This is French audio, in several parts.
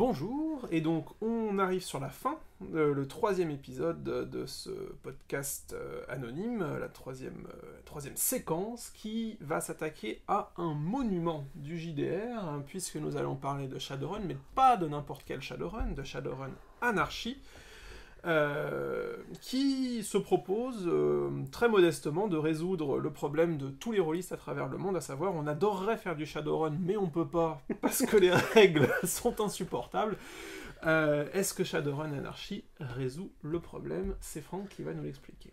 Bonjour, et donc on arrive sur la fin, le troisième épisode de ce podcast anonyme, la troisième séquence qui va s'attaquer à un monument du JDR, hein, puisque nous allons parler de Shadowrun, mais pas de n'importe quel Shadowrun, de Shadowrun Anarchy, qui se propose très modestement de résoudre le problème de tous les rôlistes à travers le monde, à savoir on adorerait faire du Shadowrun mais on peut pas parce que les règles sont insupportables. Est-ce que Shadowrun Anarchy résout le problème? C'est Franck qui va nous l'expliquer.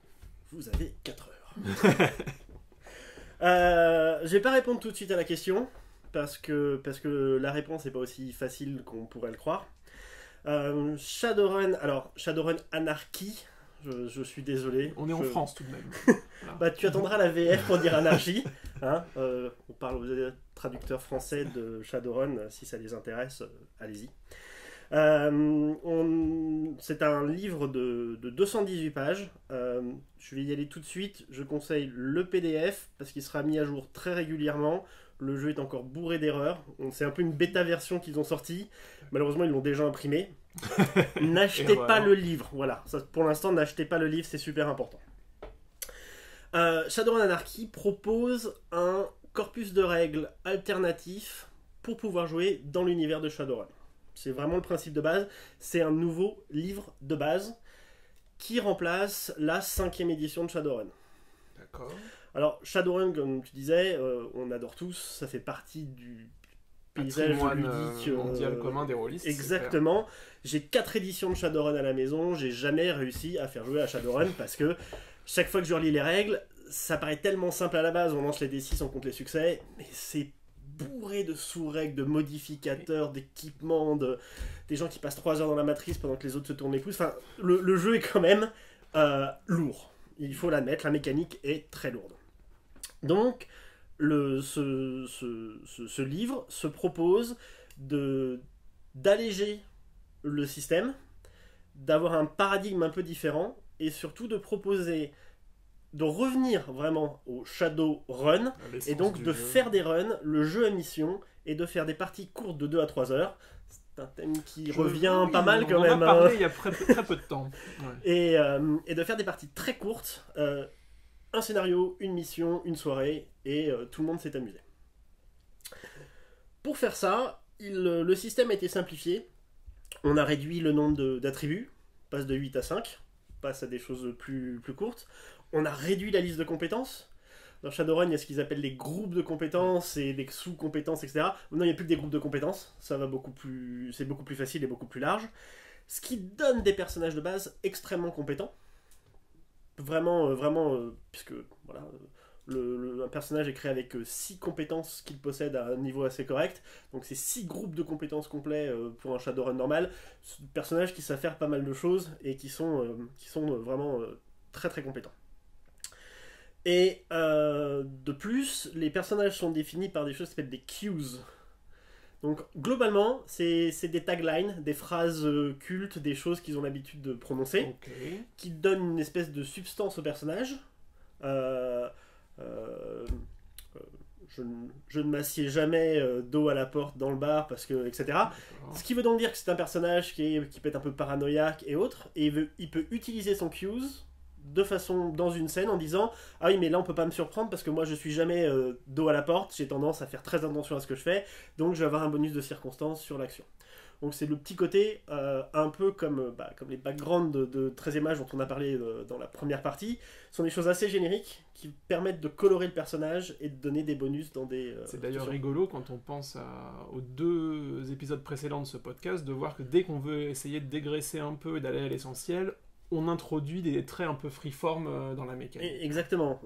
Vous avez 4 heures. Je vais pas répondre tout de suite à la question parce que la réponse n'est pas aussi facile qu'on pourrait le croire. Shadowrun Anarchy, je suis désolé. On est en France tout de même. Voilà. Bah, tu attendras la VF pour dire anarchie. Hein, on parle aux traducteurs français de Shadowrun, si ça les intéresse, allez-y. C'est un livre de 218 pages. Je vais y aller tout de suite. Je conseille le PDF parce qu'il sera mis à jour très régulièrement. Le jeu est encore bourré d'erreurs. C'est un peu une bêta version qu'ils ont sortie. Malheureusement, ils l'ont déjà imprimé. N'achetez pas le livre. Voilà. Ça, pour l'instant, n'achetez pas le livre, c'est super important. Shadowrun Anarchy propose un corpus de règles alternatif pour pouvoir jouer dans l'univers de Shadowrun. C'est vraiment le principe de base. C'est un nouveau livre de base qui remplace la 5e édition de Shadowrun. D'accord. Alors, Shadowrun, comme tu disais, on adore tous, ça fait partie du paysage ludique mondial commun des rôlistes. Exactement. J'ai 4 éditions de Shadowrun à la maison, j'ai jamais réussi à faire jouer à Shadowrun parce que chaque fois que je relis les règles, ça paraît tellement simple à la base, on lance les D6, on compte les succès, mais c'est bourré de sous-règles, de modificateurs, d'équipements, des gens qui passent 3 heures dans la matrice pendant que les autres se tournent les pouces. Enfin, le jeu est quand même lourd. Il faut l'admettre, la mécanique est très lourde. Donc, ce livre se propose d'alléger le système, d'avoir un paradigme un peu différent, et surtout de revenir vraiment au Shadowrun, et donc de faire des runs, le jeu à mission, et de faire des parties courtes de 2 à 3 heures. C'est un thème qui revient pas mal quand même. On en a parlé il y a très peu de temps. Ouais. Et de faire des parties très courtes, un scénario, une mission, une soirée, et tout le monde s'est amusé. Pour faire ça, le système a été simplifié. On a réduit le nombre d'attributs, passe de 8 à 5, passe à des choses plus courtes. On a réduit la liste de compétences. Dans Shadowrun, il y a ce qu'ils appellent les groupes de compétences et des sous-compétences, etc. Maintenant, il n'y a plus que des groupes de compétences. C'est beaucoup plus facile et beaucoup plus large. Ce qui donne des personnages de base extrêmement compétents. Vraiment, puisque voilà, un personnage est créé avec 6 compétences qu'il possède à un niveau assez correct. Donc c'est 6 groupes de compétences complets pour un Shadowrun normal. Personnages qui savent faire pas mal de choses et qui sont vraiment très très compétents. Et de plus, les personnages sont définis par des choses qui s'appellent des cues. Donc globalement, c'est des taglines, des phrases cultes, des choses qu'ils ont l'habitude de prononcer, qui donnent une espèce de substance au personnage. Je ne m'assieds jamais dos à la porte dans le bar, parce que, etc. Ce qui veut donc dire que c'est un personnage qui peut être un peu paranoïaque et autres, et il peut utiliser son cues de façon dans une scène en disant « Ah oui, mais là on peut pas me surprendre parce que moi je suis jamais dos à la porte, j'ai tendance à faire très attention à ce que je fais, donc je vais avoir un bonus de circonstance sur l'action. » Donc c'est le petit côté un peu comme les backgrounds de 13e âge dont on a parlé dans la première partie, sont des choses assez génériques qui permettent de colorer le personnage et de donner des bonus dans des... c'est d'ailleurs rigolo quand on pense aux 2 épisodes précédents de ce podcast, de voir que dès qu'on veut essayer de dégraisser un peu et d'aller à l'essentiel, on introduit des traits un peu freeform dans la mécanique. Exactement.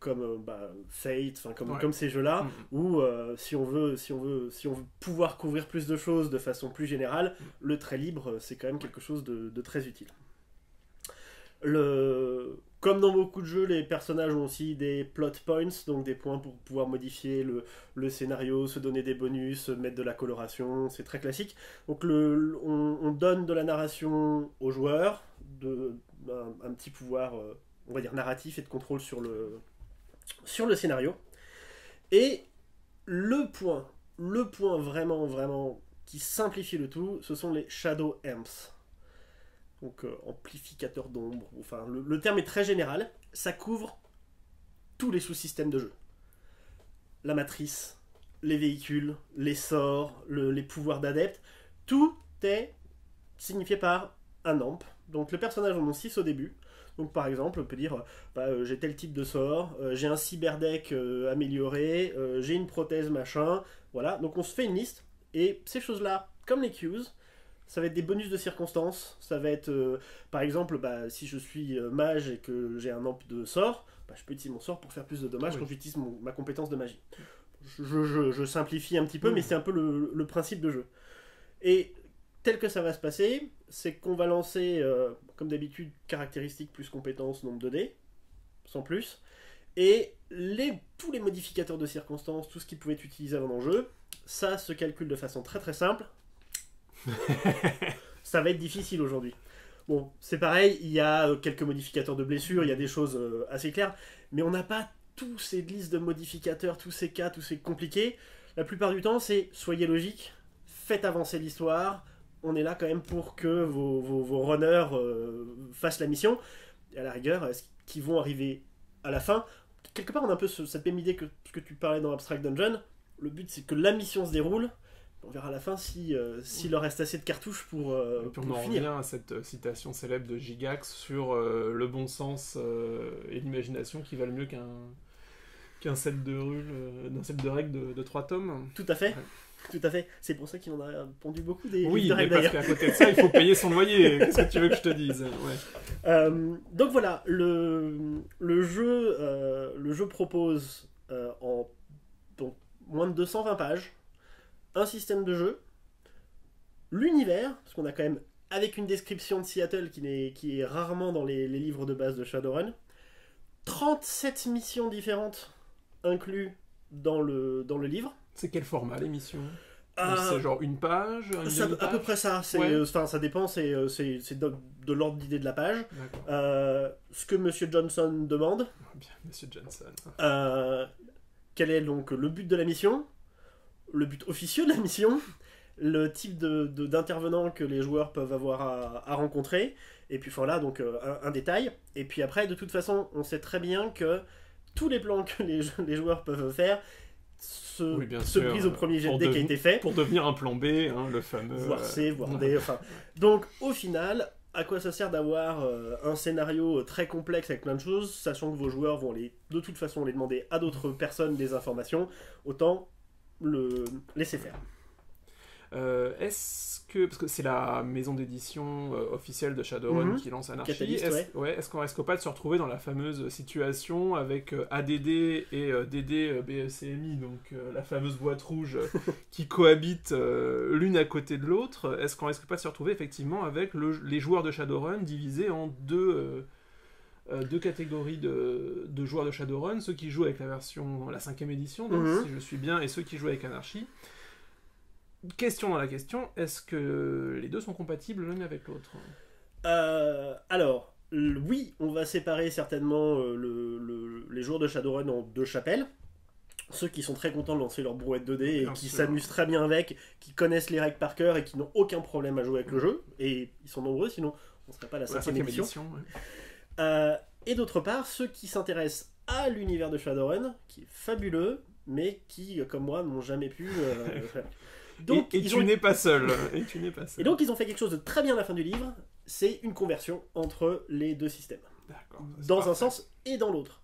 Comme Fate, comme ces jeux-là, où si on veut pouvoir couvrir plus de choses de façon plus générale, le trait libre, c'est quand même quelque chose de très utile. Comme dans beaucoup de jeux, les personnages ont aussi des plot points, donc des points pour pouvoir modifier le scénario, se donner des bonus, mettre de la coloration, c'est très classique. Donc on donne de la narration aux joueurs, un petit pouvoir, on va dire narratif et de contrôle sur le scénario. Et le point vraiment qui simplifie le tout, ce sont les Shadow Amps. Donc amplificateur d'ombre, enfin le terme est très général, ça couvre tous les sous-systèmes de jeu. La matrice, les véhicules, les sorts, les pouvoirs d'adepte, tout est signifié par un amp. Donc le personnage en a 6 au début. Donc par exemple, on peut dire j'ai tel type de sort, j'ai un cyberdeck amélioré, j'ai une prothèse machin, voilà. Donc on se fait une liste, et ces choses-là, comme les cues, ça va être des bonus de circonstances, ça va être par exemple si je suis mage et que j'ai un amp de sort, je peux utiliser mon sort pour faire plus de dommages quand j'utilise ma compétence de magie. Je simplifie un petit peu, mais c'est un peu le principe de jeu. Et tel que ça va se passer, c'est qu'on va lancer, comme d'habitude, caractéristiques plus compétences, nombre de dés, sans plus. Et tous les modificateurs de circonstances, tout ce qui pouvait être utilisé avant dans le jeu, ça se calcule de façon très très simple. Ça va être difficile aujourd'hui. Bon, c'est pareil, il y a quelques modificateurs de blessures, il y a des choses assez claires, mais on n'a pas tous ces listes de modificateurs, tous ces cas, tous ces compliqués. La plupart du temps, c'est soyez logique, faites avancer l'histoire. On est là quand même pour que vos runners fassent la mission. Et à la rigueur, est-ce qu'ils vont arriver à la fin? Quelque part, on a un peu cette même idée que ce que tu parlais dans Abstract Dungeon. Le but, c'est que la mission se déroule. On verra à la fin s'il leur reste assez de cartouches pour on en revient à cette citation célèbre de Gygax sur le bon sens et l'imagination qui valent mieux qu'un set de règles de 3 tomes. Tout à fait. Ouais. Tout à fait. C'est pour ça qu'il en a pondu beaucoup des livres de règles d'ailleurs. Oui, parce qu'à côté de ça, il faut payer son loyer. Qu'est-ce que tu veux que je te dise? Donc voilà, le jeu propose en moins de 220 pages un système de jeu, l'univers, parce qu'on a quand même, avec une description de Seattle qui est rarement dans les livres de base de Shadowrun, 37 missions différentes incluses dans le livre. C'est quel format les missions? C'est genre une page, à peu près ça. Ça dépend, c'est de l'ordre d'idée de la page. Ce que Monsieur Johnson demande. Bien, Monsieur Johnson. Quel est donc le but de la mission, le but officieux de la mission, le type d'intervenant que les joueurs peuvent avoir à rencontrer, et puis voilà, donc un détail. Et puis après, de toute façon, on sait très bien que tous les plans que les joueurs peuvent faire se brise au premier jet de dé qui a été fait. Pour devenir un plan B, le fameux... Voire C, voire D, enfin... Donc, au final, à quoi ça sert d'avoir un scénario très complexe avec plein de choses, sachant que vos joueurs vont de toute façon les demander à d'autres personnes des informations, autant le laisser faire. Est-ce que... Parce que c'est la maison d'édition officielle de Shadowrun qui lance Anarchy. Est-ce qu'on risque pas de se retrouver dans la fameuse situation avec ADD et DD BCMI, donc la fameuse boîte rouge qui cohabitent l'une à côté de l'autre? Est-ce qu'on risque pas de se retrouver effectivement avec les joueurs de Shadowrun divisés en deux catégories de joueurs de Shadowrun, ceux qui jouent avec la 5e édition, donc, si je suis bien, et ceux qui jouent avec Anarchy? Question dans la question, est-ce que les deux sont compatibles l'un avec l'autre? Alors, oui, on va séparer certainement les joueurs de Shadowrun en 2 chapelles. Ceux qui sont très contents de lancer leur brouette 2D et qui s'amusent très bien avec, qui connaissent les règles par cœur et qui n'ont aucun problème à jouer avec le jeu. Et ils sont nombreux, sinon on ne serait pas la 5e édition. Et d'autre part, ceux qui s'intéressent à l'univers de Shadowrun, qui est fabuleux, mais qui, comme moi, n'ont jamais pu... Donc, tu n'es pas seul. Et donc ils ont fait quelque chose de très bien à la fin du livre, c'est une conversion entre les deux systèmes. D'accord. Dans un sens et dans l'autre.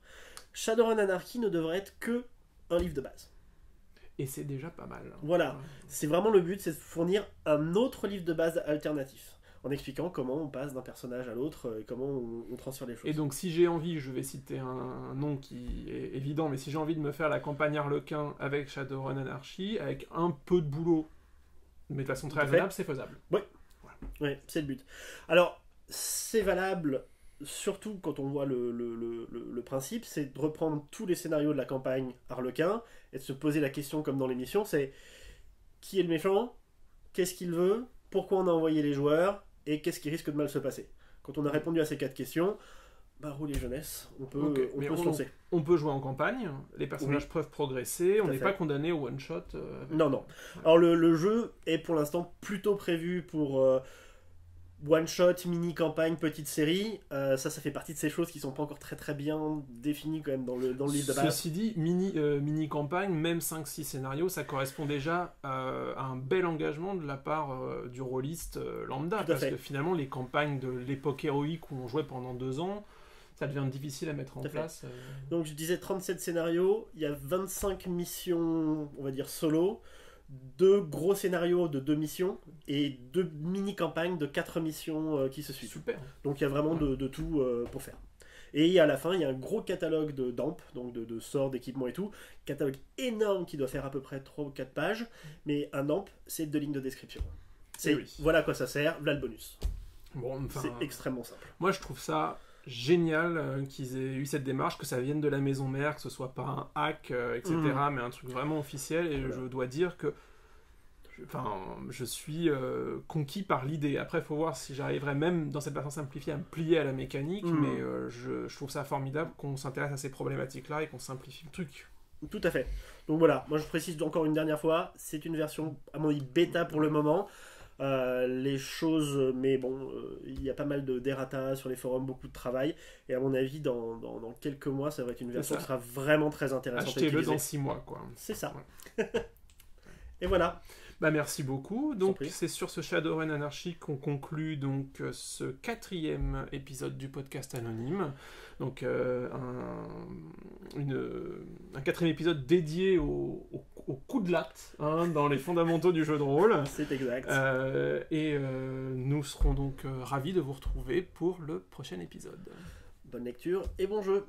Shadowrun Anarchy ne devrait être que un livre de base. Et c'est déjà pas mal. Voilà. C'est vraiment le but, c'est de fournir un autre livre de base alternatif, en expliquant comment on passe d'un personnage à l'autre et comment on transfère les choses. Et donc si j'ai envie, je vais citer un nom qui est évident, mais si j'ai envie de me faire la campagne Harlequin avec Shadowrun Anarchy, avec un peu de boulot, mais de façon très raisonnable, c'est faisable. Oui, voilà. Ouais, c'est le but. Alors, c'est valable, surtout quand on voit le principe, c'est de reprendre tous les scénarios de la campagne Harlequin et de se poser la question comme dans l'émission, c'est qui est le méchant, qu'est-ce qu'il veut, pourquoi on a envoyé les joueurs, et qu'est-ce qui risque de mal se passer. Quand on a répondu à ces 4 questions, Roule et jeunesse, on peut, Ok, on mais peut se lancer. On peut jouer en campagne, les personnages peuvent progresser, on à n'est fait. pas condamné au one-shot. Non. Alors le jeu est pour l'instant plutôt prévu pour one-shot, mini-campagne, petite série. Ça fait partie de ces choses qui sont pas encore très très bien définies quand même dans le livre de base. Ceci dit, mini-campagne, même 5-6 scénarios, ça correspond déjà à un bel engagement de la part du rôliste lambda. Tout à Parce fait. que finalement, les campagnes de l'époque héroïque où on jouait pendant 2 ans, ça devient difficile à mettre en Tout à fait. place. Donc je disais 37 scénarios, il y a 25 missions, on va dire solo, 2 gros scénarios de 2 missions et 2 mini-campagnes de 4 missions qui se suivent. Super. Donc il y a vraiment de tout pour faire. Et à la fin, il y a un gros catalogue d'AMP, donc de sorts, d'équipements et tout. Catalogue énorme qui doit faire à peu près 3 ou 4 pages. Mais un AMP, c'est 2 lignes de description. Eh oui. Voilà à quoi ça sert, voilà le bonus. Bon, enfin, C'est extrêmement simple. moi, je trouve ça génial qu'ils aient eu cette démarche, que ça vienne de la maison mère, que ce soit pas un hack, etc., mais un truc vraiment officiel. Et Voilà. je dois dire que je suis conquis par l'idée. Après, il faut voir si j'arriverai même dans cette version simplifiée à me plier à la mécanique, mais je trouve ça formidable qu'on s'intéresse à ces problématiques-là et qu'on simplifie le truc. Tout à fait. Donc voilà, moi je précise encore une dernière fois, c'est une version, à mon avis, bêta pour le moment. Les choses, mais bon, il y a pas mal d'errata sur les forums, beaucoup de travail, et à mon avis, dans quelques mois, ça va être une version ça. qui sera vraiment très intéressante à Achetez-le utiliser. dans 6 mois, quoi. C'est ça. Et voilà. Bah merci beaucoup. Sans Donc prie. c'est sur ce Shadowrun Anarchy qu'on conclut donc ce 4e épisode du podcast anonyme. Donc un 4e épisode dédié au coup de latte dans les fondamentaux du jeu de rôle. C'est exact. Nous serons donc ravis de vous retrouver pour le prochain épisode. Bonne lecture et bon jeu.